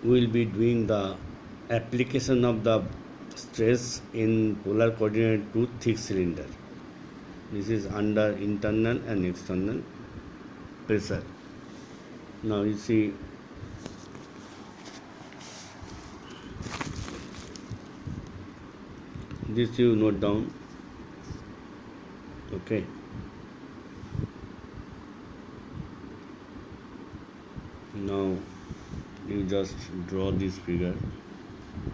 we will be doing the application of the stress in polar coordinate to thick cylinder. This is under internal and external pressure. Now you see this, you note down. Okay. Now you just draw this figure.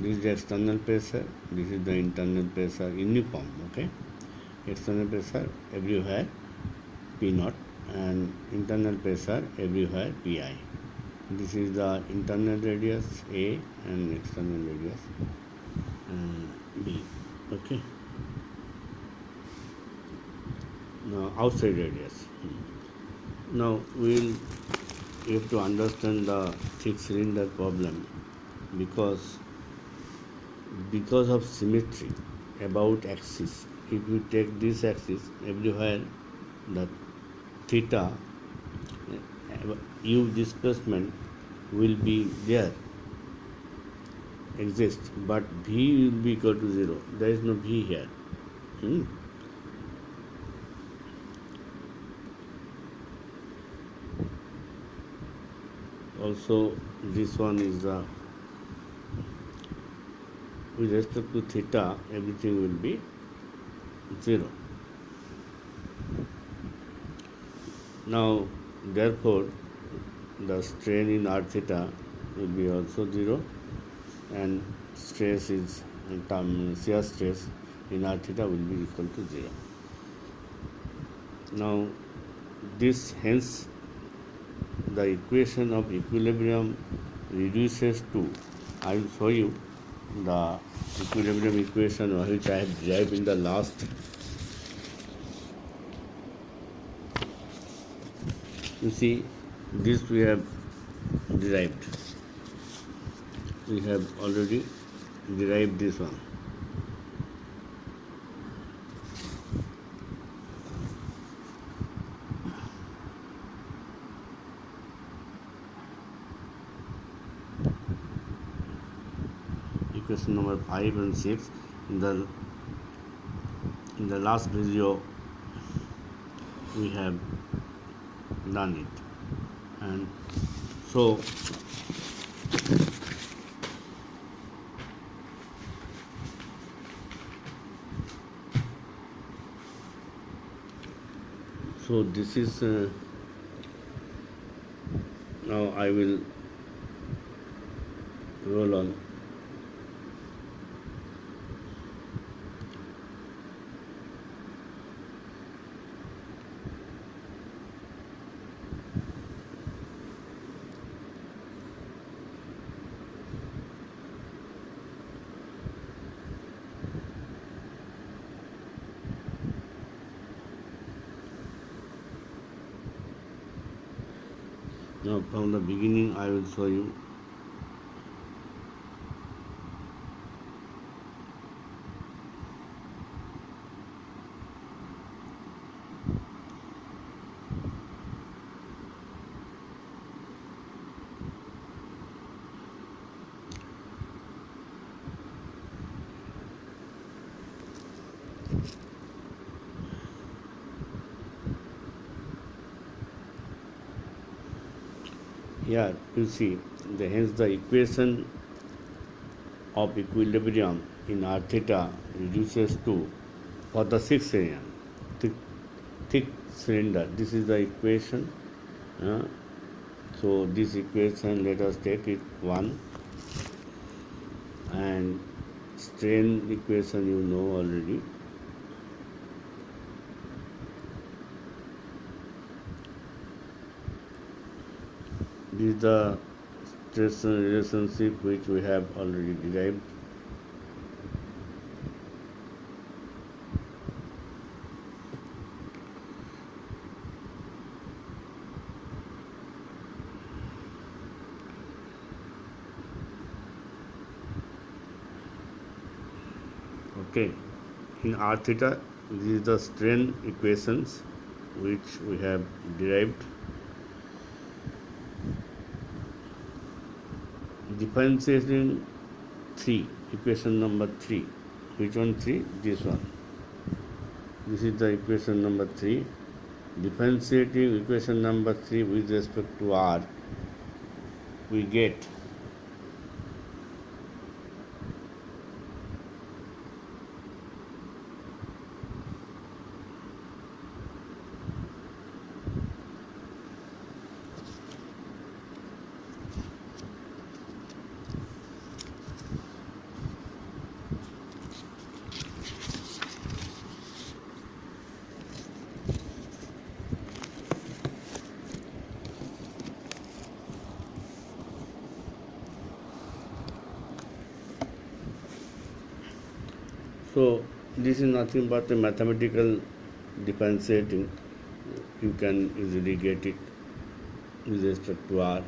This is the external pressure, this is the internal pressure, uniform. Okay, external pressure everywhere P naught and internal pressure everywhere Pi. This is the internal radius A and external radius B. Okay, now outside radius. Now we have to understand the thick cylinder problem because of symmetry about axis. If you take this axis, everywhere the theta u displacement will be there, exist, but v will be equal to 0. There is no v here. Also this one is the, with respect to theta, everything will be 0. Now therefore the strain in r theta will be also 0, and stress is shear stress in r theta will be equal to 0. Now this, hence the equation of equilibrium reduces to, I will show you the equilibrium equation which I have derived in the last. You see, this we have derived. We have already derived this one. Equation number 5 and 6. In the last video we have done it, and so this is now I will roll on. Now from the beginning I will show you. Here you see, hence the equation of equilibrium in r theta reduces to, for the sixth cylinder, thick cylinder, this is the equation. So this equation, let us take it 1, and strain equation you know already. This is the stress relationship which we have already derived. Okay, in r theta, this is the strain equations which we have derived. differentiating 3, equation number 3. Which one 3? This one. This is the equation number 3. Differentiating equation number 3 with respect to r, we get so this is nothing but a mathematical differentiating. You can easily get it with respect to r.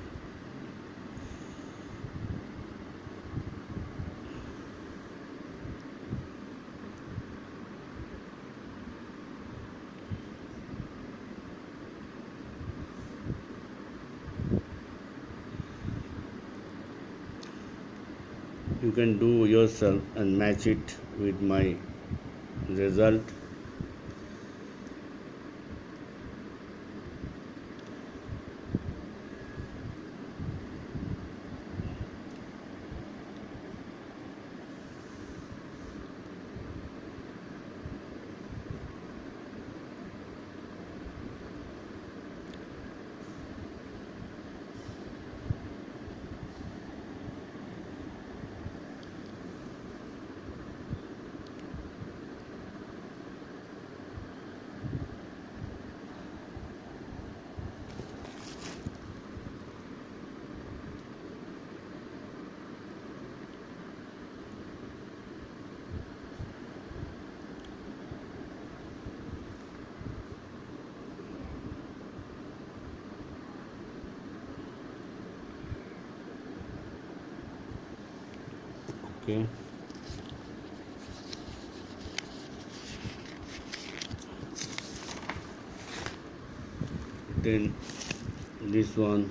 You can do yourself and match it with my result. Okay. Then this one,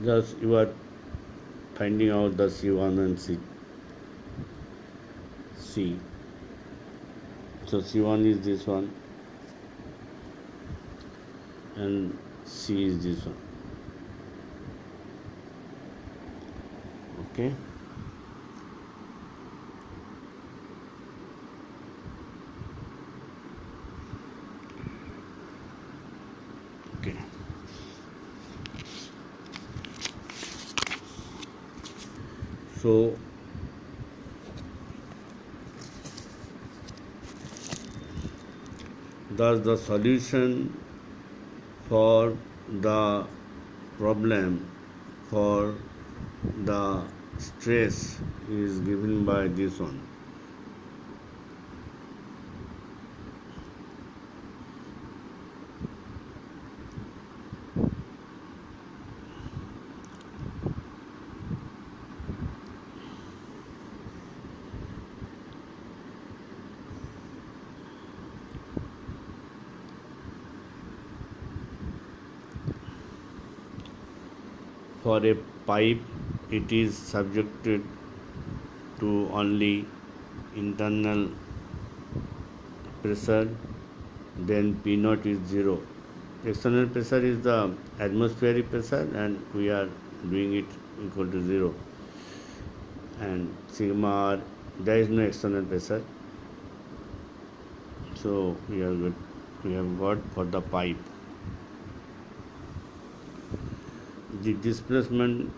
just you are finding out the C1 and C. So C1 is this one and C is this one. Okay. Okay. So thus the solution for the problem for the stress is given by this one. For a pipe, it is subjected to only internal pressure, then P naught is 0. External pressure is the atmospheric pressure, and we are doing it equal to 0. And sigma r, there is no external pressure, so we have got for the pipe the displacement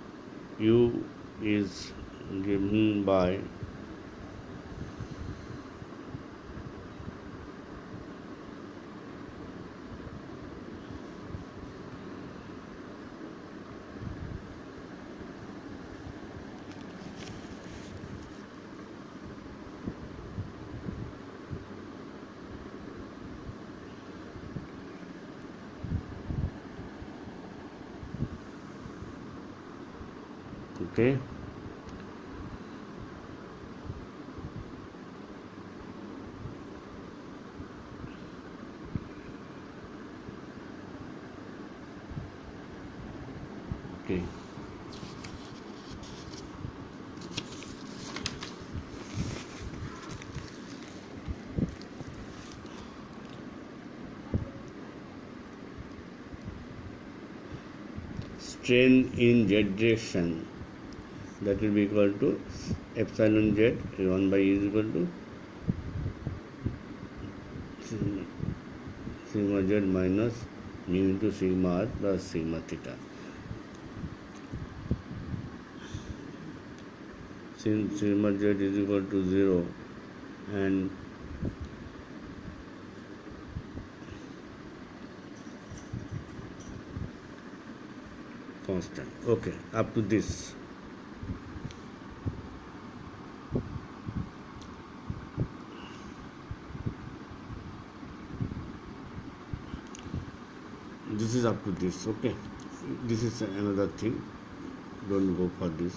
u is given by okay. Okay. Strain in z direction, that will be equal to epsilon z, 1 by E is equal to sigma z minus mu into sigma r plus sigma theta. Since sigma z is equal to 0 and constant. Okay, up to this. This is up to this. Okay, this is another thing, don't go for this.